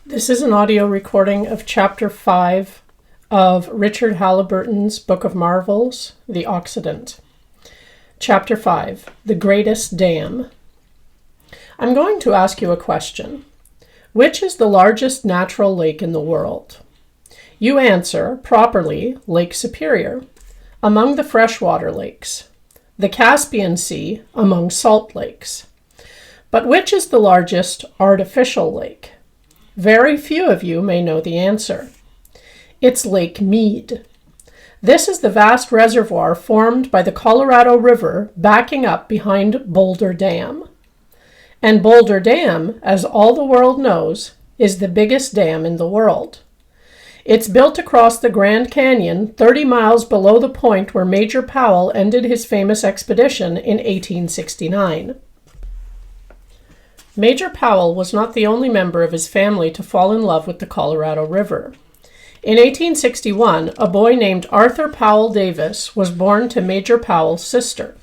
This is an audio recording of Chapter 5 of Richard Halliburton's Book of Marvels, The Occident. Chapter 5, The Greatest Dam. I'm going to ask you a question. Which is the largest natural lake in the world? You answer, properly, Lake Superior, among the freshwater lakes. The Caspian Sea, among salt lakes. But which is the largest artificial lake? Very few of you may know the answer. It's Lake Mead. This is the vast reservoir formed by the Colorado River backing up behind Boulder Dam. And Boulder Dam, as all the world knows, is the biggest dam in the world. It's built across the Grand Canyon, 30 miles below the point where Major Powell ended his famous expedition in 1869. Major Powell was not the only member of his family to fall in love with the Colorado River. In 1861, a boy named Arthur Powell Davis was born to Major Powell's sister.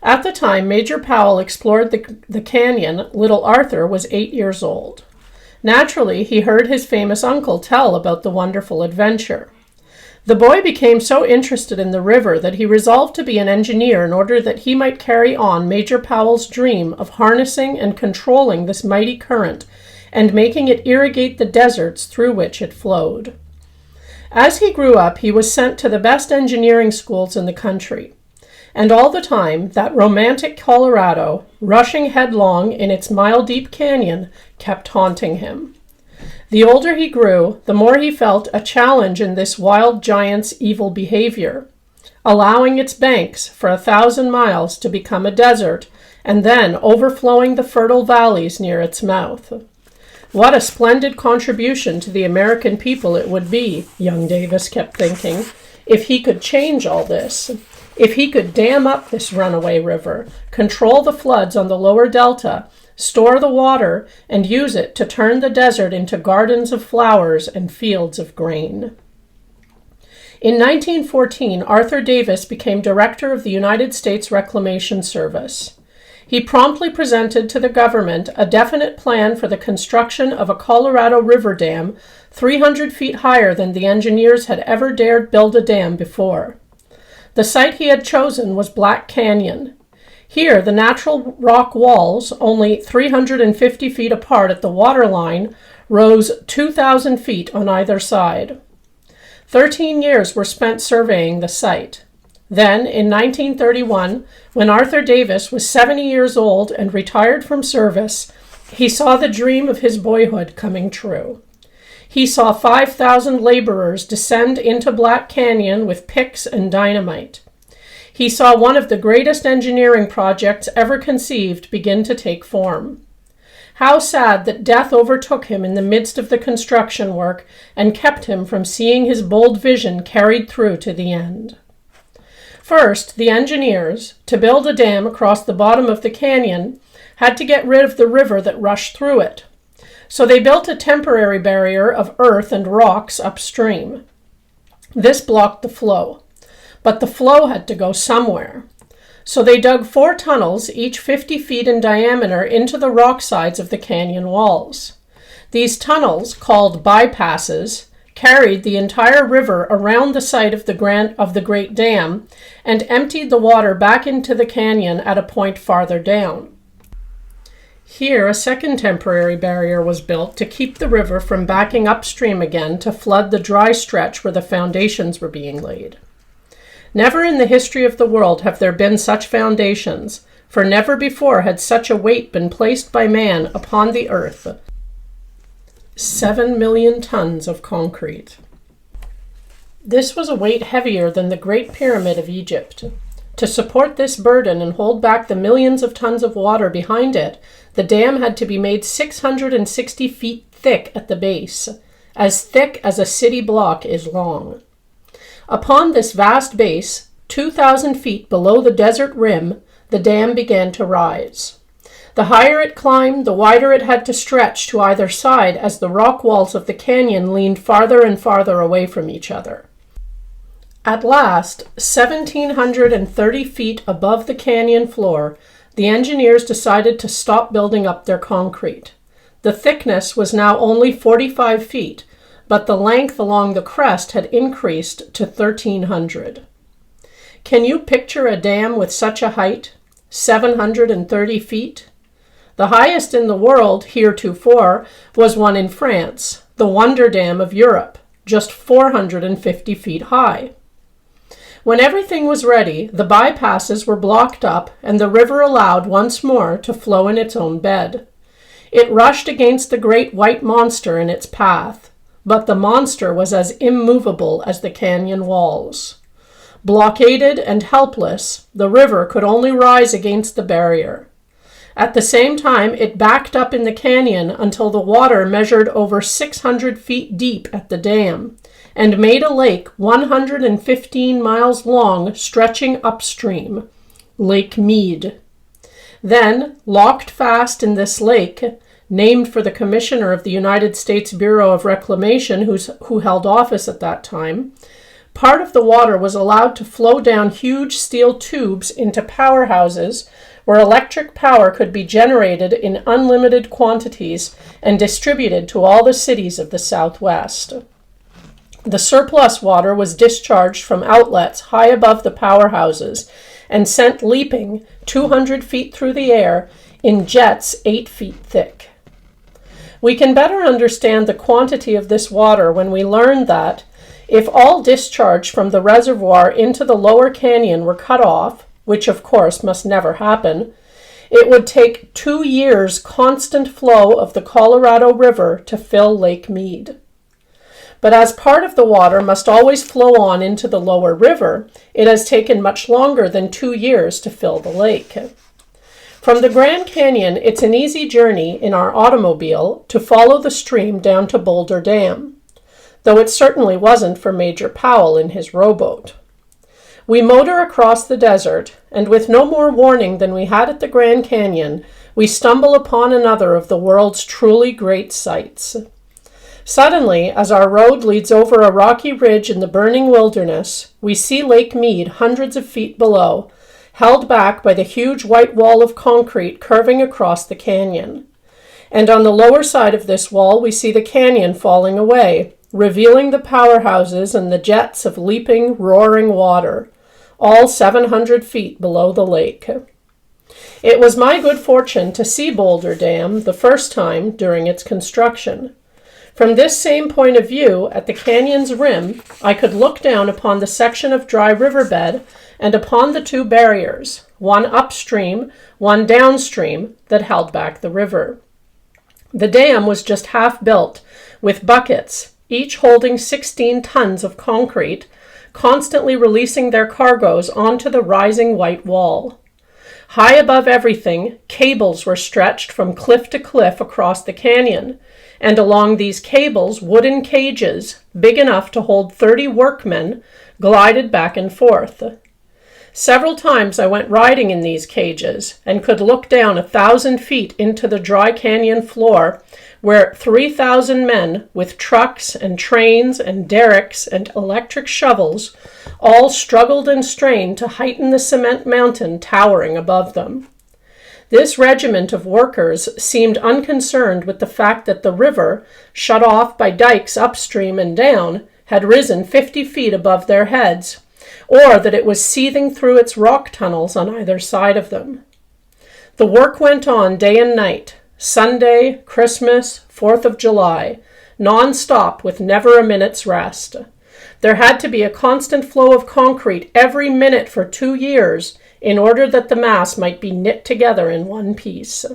At the time Major Powell explored the canyon, little Arthur was 8 years old. Naturally, he heard his famous uncle tell about the wonderful adventure. The boy became so interested in the river that he resolved to be an engineer in order that he might carry on Major Powell's dream of harnessing and controlling this mighty current and making it irrigate the deserts through which it flowed. As he grew up, he was sent to the best engineering schools in the country. And all the time, that romantic Colorado, rushing headlong in its mile-deep canyon, kept haunting him. The older he grew, the more he felt a challenge in this wild giant's evil behavior, allowing its banks for 1,000 miles to become a desert and then overflowing the fertile valleys near its mouth. What a splendid contribution to the American people it would be, young Davis kept thinking, if he could change all this. If he could dam up this runaway river, control the floods on the lower delta, store the water, and use it to turn the desert into gardens of flowers and fields of grain. In 1914, Arthur Davis became director of the United States Reclamation Service. He promptly presented to the government a definite plan for the construction of a Colorado River dam 300 feet higher than the engineers had ever dared build a dam before. The site he had chosen was Black Canyon. Here, the natural rock walls, only 350 feet apart at the waterline, rose 2,000 feet on either side. 13 years were spent surveying the site. Then, in 1931, when Arthur Davis was 70 years old and retired from service, he saw the dream of his boyhood coming true. He saw 5,000 laborers descend into Black Canyon with picks and dynamite. He saw one of the greatest engineering projects ever conceived begin to take form. How sad that death overtook him in the midst of the construction work and kept him from seeing his bold vision carried through to the end. First, the engineers, to build a dam across the bottom of the canyon, had to get rid of the river that rushed through it. So they built a temporary barrier of earth and rocks upstream. This blocked the flow. But the flow had to go somewhere. So they dug 4 tunnels, each 50 feet in diameter, into the rock sides of the canyon walls. These tunnels, called bypasses, carried the entire river around the site of the Great Dam and emptied the water back into the canyon at a point farther down. Here, a second temporary barrier was built to keep the river from backing upstream again to flood the dry stretch where the foundations were being laid. Never in the history of the world have there been such foundations, for never before had such a weight been placed by man upon the earth. 7 million tons of concrete. This was a weight heavier than the Great Pyramid of Egypt. To support this burden and hold back the millions of tons of water behind it, the dam had to be made 660 feet thick at the base, as thick as a city block is long. Upon this vast base, 2,000 feet below the desert rim, the dam began to rise. The higher it climbed, the wider it had to stretch to either side as the rock walls of the canyon leaned farther and farther away from each other. At last, 1,730 feet above the canyon floor, the engineers decided to stop building up their concrete. The thickness was now only 45 feet, but the length along the crest had increased to 1,300. Can you picture a dam with such a height? 730 feet? The highest in the world heretofore was one in France, the Wonder Dam of Europe, just 450 feet high. When everything was ready, the bypasses were blocked up and the river allowed once more to flow in its own bed. It rushed against the great white monster in its path, but the monster was as immovable as the canyon walls. Blockaded and helpless, the river could only rise against the barrier. At the same time, it backed up in the canyon until the water measured over 600 feet deep at the dam and made a lake 115 miles long stretching upstream, Lake Mead. Then, locked fast in this lake, named for the commissioner of the United States Bureau of Reclamation who held office at that time, part of the water was allowed to flow down huge steel tubes into powerhouses where electric power could be generated in unlimited quantities and distributed to all the cities of the Southwest. The surplus water was discharged from outlets high above the powerhouses and sent leaping 200 feet through the air in jets 8 feet thick. We can better understand the quantity of this water when we learn that, if all discharge from the reservoir into the lower canyon were cut off, which of course must never happen, it would take 2 years' constant flow of the Colorado River to fill Lake Mead. But as part of the water must always flow on into the lower river, it has taken much longer than 2 years to fill the lake. From the Grand Canyon, it's an easy journey in our automobile to follow the stream down to Boulder Dam, though it certainly wasn't for Major Powell in his rowboat. We motor across the desert, and with no more warning than we had at the Grand Canyon, we stumble upon another of the world's truly great sights. Suddenly, as our road leads over a rocky ridge in the burning wilderness, we see Lake Mead hundreds of feet below, held back by the huge white wall of concrete curving across the canyon. And on the lower side of this wall, we see the canyon falling away, revealing the powerhouses and the jets of leaping, roaring water, all 700 feet below the lake. It was my good fortune to see Boulder Dam the first time during its construction. From this same point of view, at the canyon's rim, I could look down upon the section of dry riverbed and upon the 2 barriers, one upstream, one downstream, that held back the river. The dam was just half built, with buckets, each holding 16 tons of concrete, constantly releasing their cargoes onto the rising white wall. High above everything, cables were stretched from cliff to cliff across the canyon, and along these cables, wooden cages, big enough to hold 30 workmen, glided back and forth. Several times I went riding in these cages and could look down 1,000 feet into the dry canyon floor, where 3,000 men with trucks and trains and derricks and electric shovels all struggled and strained to heighten the cement mountain towering above them. This regiment of workers seemed unconcerned with the fact that the river, shut off by dikes upstream and down, had risen 50 feet above their heads, or that it was seething through its rock tunnels on either side of them. The work went on day and night, Sunday, Christmas, 4th of July, non-stop with never a minute's rest. There had to be a constant flow of concrete every minute for 2 years in order that the mass might be knit together in one piece.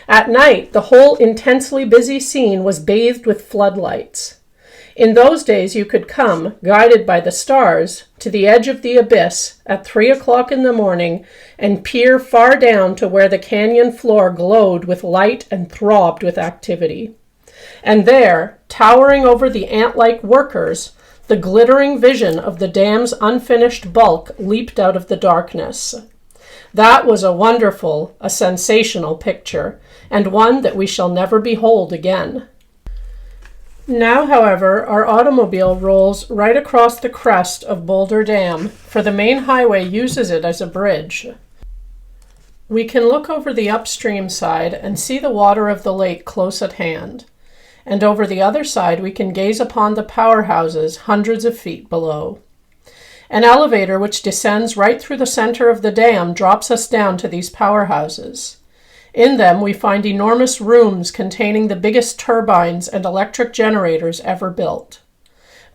At night, the whole intensely busy scene was bathed with floodlights. In those days, you could come, guided by the stars, to the edge of the abyss at 3 o'clock in the morning and peer far down to where the canyon floor glowed with light and throbbed with activity. And there, towering over the ant-like workers, the glittering vision of the dam's unfinished bulk leaped out of the darkness. That was a wonderful, a sensational picture, and one that we shall never behold again. Now, however, our automobile rolls right across the crest of Boulder Dam, for the main highway uses it as a bridge. We can look over the upstream side and see the water of the lake close at hand, and over the other side we can gaze upon the powerhouses hundreds of feet below. An elevator which descends right through the center of the dam drops us down to these powerhouses. In them we find enormous rooms containing the biggest turbines and electric generators ever built.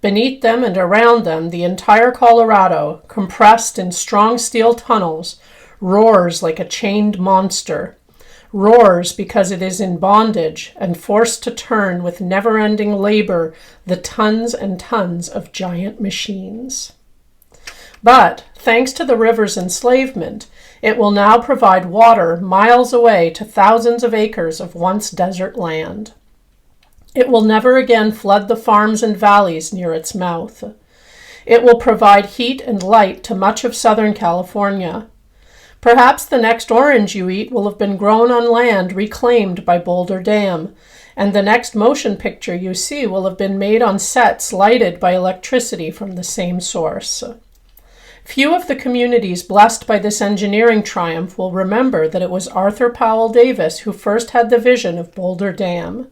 Beneath them and around them, the entire Colorado, compressed in strong steel tunnels, roars like a chained monster. Roars because it is in bondage and forced to turn with never-ending labor the tons and tons of giant machines. But, thanks to the river's enslavement, it will now provide water miles away to thousands of acres of once desert land. It will never again flood the farms and valleys near its mouth. It will provide heat and light to much of Southern California. Perhaps the next orange you eat will have been grown on land reclaimed by Boulder Dam, and the next motion picture you see will have been made on sets lighted by electricity from the same source. Few of the communities blessed by this engineering triumph will remember that it was Arthur Powell Davis who first had the vision of Boulder Dam.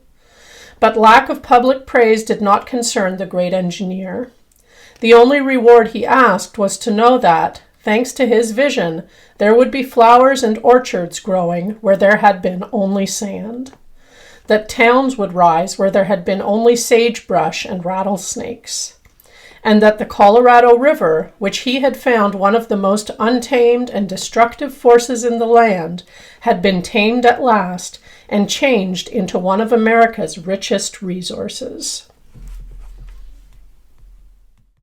But lack of public praise did not concern the great engineer. The only reward he asked was to know that, thanks to his vision, there would be flowers and orchards growing where there had been only sand. That towns would rise where there had been only sagebrush and rattlesnakes. And that the Colorado River, which he had found one of the most untamed and destructive forces in the land, had been tamed at last and changed into one of America's richest resources.